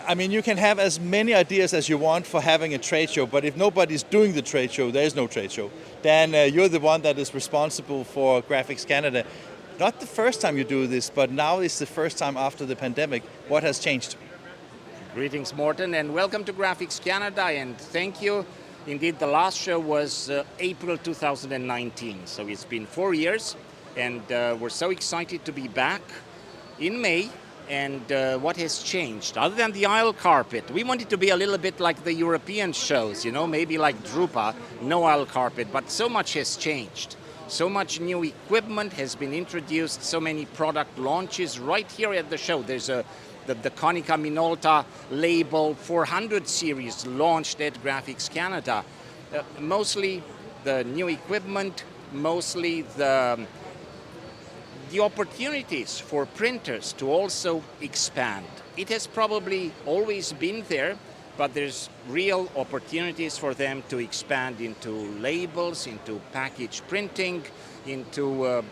I mean, you can have as many ideas as you want for having a trade show, but if nobody's doing the trade show, there is no trade show. Dan, you're the one that is responsible for Graphics Canada. Not the first time you do this, but now it's the first time after the pandemic. What has changed? Greetings, Morten, and welcome to Graphics Canada, and thank you. Indeed, the last show was April 2019, so it's been 4 years, and we're so excited to be back in May. And what has changed? Other than the aisle carpet, we wanted to be a little bit like the European shows, you know, maybe like Drupa, no aisle carpet, but so much has changed. So much new equipment has been introduced, so many product launches right here at the show. There's the Konica Minolta Label 400 series launched at Graphics Canada. Mostly the new equipment, mostly the opportunities for printers to also expand. It has probably always been there, but there's real opportunities for them to expand into labels, into package printing, into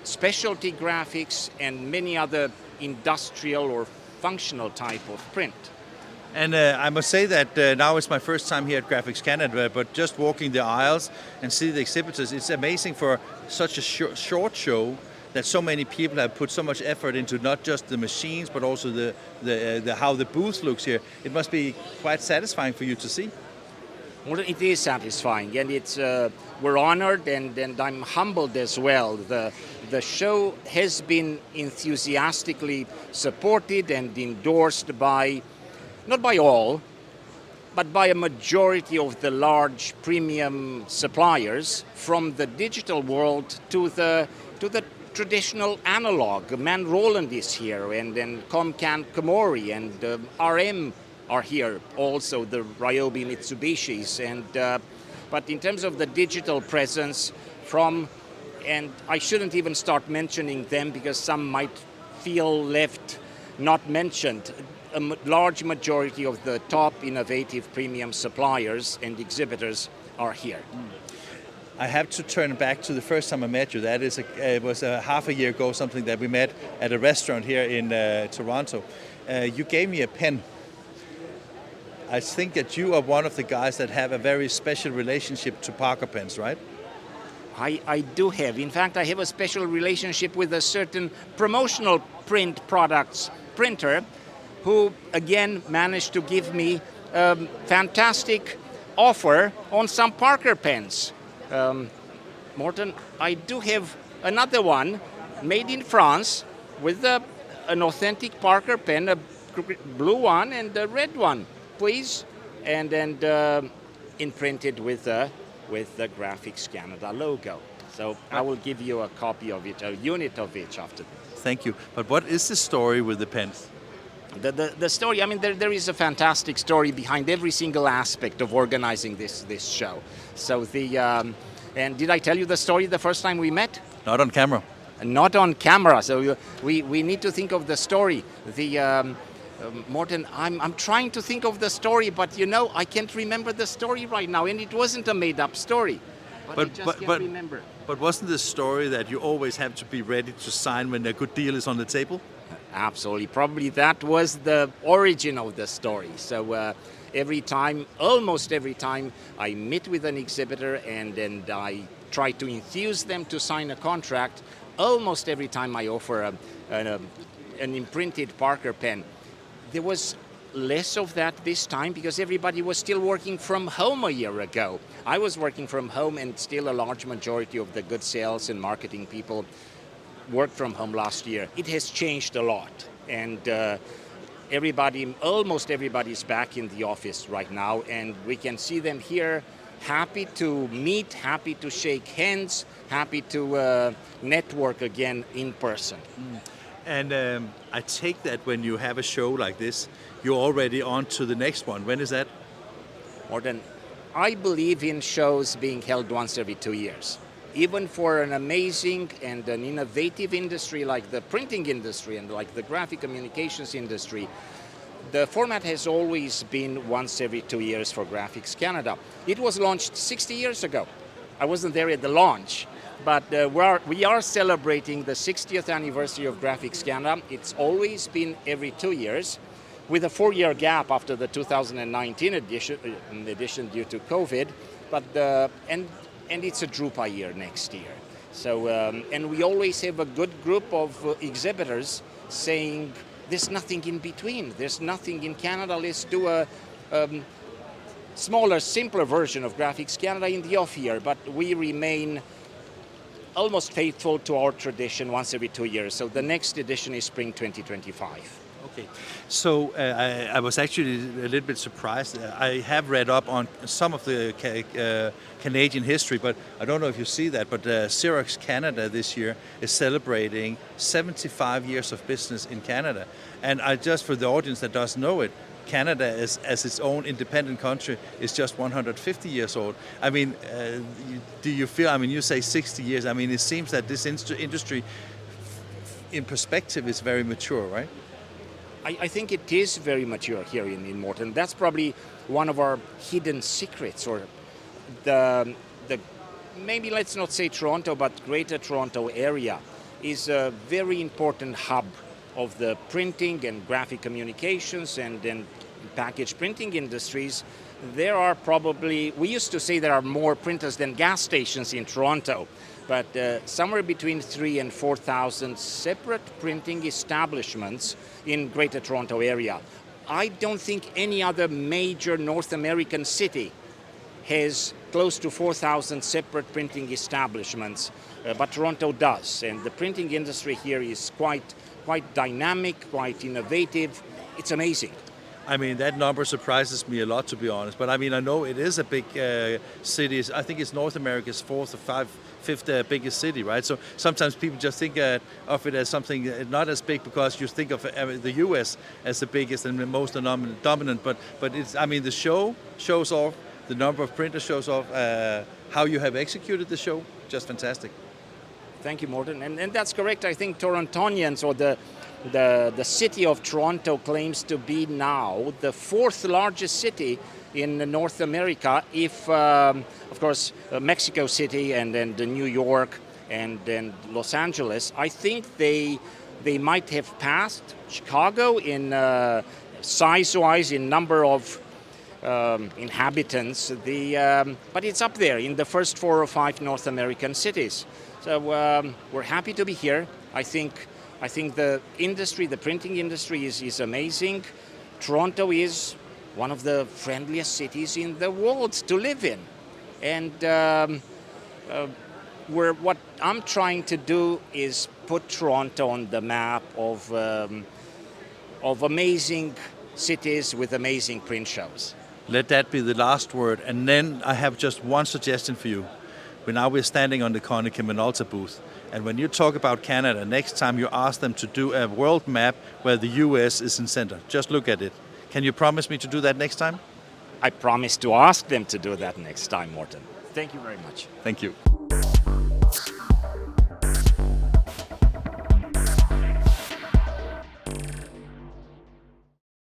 specialty graphics, and many other industrial or functional type of print. And I must say that now it's my first time here at Graphics Canada, but just walking the aisles and see the exhibitors, it's amazing for such a short show that so many people have put so much effort into not just the machines, but also the how the booth looks here. It must be quite satisfying for you to see. Well, it is satisfying, and it's we're honored, and I'm humbled as well. The show has been enthusiastically supported and endorsed by, not by all, but by a majority of the large premium suppliers, from the digital world to the traditional analog. Man Roland is here, and then Comcan Komori, and RM are here also, the Ryobi Mitsubishis. And but in terms of the digital presence and I shouldn't even start mentioning them because some might feel left not mentioned. A large majority of the top innovative premium suppliers and exhibitors are here. I have to turn back to the first time I met you. That is, it was half a year ago, something that we met at a restaurant here in Toronto. You gave me a pen. I think that you are one of the guys that have a very special relationship to Parker pens, right? I do have. In fact, I have a special relationship with a certain promotional print products printer who, again, managed to give me a fantastic offer on some Parker pens. Morten, I do have another one made in France with an authentic Parker pen, a blue one and a red one, please, and imprinted with the Graphics Canada logo. So I will give you a copy of it, a unit of each after. Thank you. But what is the story with the pens? The story, I mean, there is a fantastic story behind every single aspect of organizing this show. So and did I tell you the story the first time we met? Not on camera. Not on camera. So we need to think of the story. Morten, I'm trying to think of the story, but you know, I can't remember the story right now, and it wasn't a made-up story. But I just can't remember. But wasn't the story that you always have to be ready to sign when a good deal is on the table? Absolutely. Probably that was the origin of the story. So almost every time I meet with an exhibitor and I try to enthuse them to sign a contract, almost every time I offer an imprinted Parker pen. There was less of that this time because everybody was still working from home a year ago. I was working from home, and still a large majority of the good sales and marketing people worked from home last year. It has changed a lot, and almost everybody's back in the office right now, and we can see them here, happy to meet, happy to shake hands, happy to network again in person. And I take that when you have a show like this, you're already on to the next one. When is that? Morten, I believe in shows being held once every 2 years. Even for an amazing and an innovative industry like the printing industry and like the graphic communications industry, the format has always been once every 2 years for Graphics Canada. It was launched 60 years ago. I wasn't there at the launch, but we are celebrating the 60th anniversary of Graphics Canada. It's always been every 2 years. with a 4-year gap after the 2019 edition due to COVID, but and it's a Drupa year next year. So and we always have a good group of exhibitors saying there's nothing in between. There's nothing in Canada. Let's do a smaller, simpler version of Graphics Canada in the off year, but we remain almost faithful to our tradition once every 2 years. So the next edition is spring 2025. Okay, so I was actually a little bit surprised. I have read up on some of the Canadian history, but I don't know if you see that, but Xerox Canada this year is celebrating 75 years of business in Canada. And just for the audience that doesn't know it, Canada as its own independent country is just 150 years old. I mean, do you feel, I mean, you say 60 years, I mean, it seems that this industry in perspective is very mature, right? I think it is very mature here in Morton. That's probably one of our hidden secrets, or the maybe let's not say Toronto, but Greater Toronto area is a very important hub of the printing and graphic communications and package printing industries. There are probably, we used to say there are more printers than gas stations in Toronto, but somewhere between 3,000 and 4,000 separate printing establishments in Greater Toronto area. I don't think any other major North American city has close to 4,000 separate printing establishments, but Toronto does. And the printing industry here is quite dynamic, quite innovative. It's amazing. I mean, that number surprises me a lot, to be honest. But I mean, I know it is a big city. I think it's North America's fourth or fifth biggest city, right? So sometimes people just think of it as something not as big because you think of the U.S. as the biggest and the most dominant. But it's, I mean, the show shows off, the number of printers shows off, how you have executed the show, just fantastic. Thank you, Morten. And that's correct. I think Torontonians, or the city of Toronto, claims to be now the fourth largest city in North America, if, of course, Mexico City and then New York and then Los Angeles. I think they might have passed Chicago in size-wise, in number of inhabitants, but it's up there in the first 4 or 5 North American cities. So we're happy to be here. I think the industry, the printing industry, is amazing. Toronto is one of the friendliest cities in the world to live in, and what I'm trying to do is put Toronto on the map of amazing cities with amazing print shows. Let that be the last word. And then I have just one suggestion for you. We're standing on the Konica Minolta booth. And when you talk about Canada, next time you ask them to do a world map where the US is in center. Just look at it. Can you promise me to do that next time? I promise to ask them to do that next time, Morten. Thank you very much. Thank you.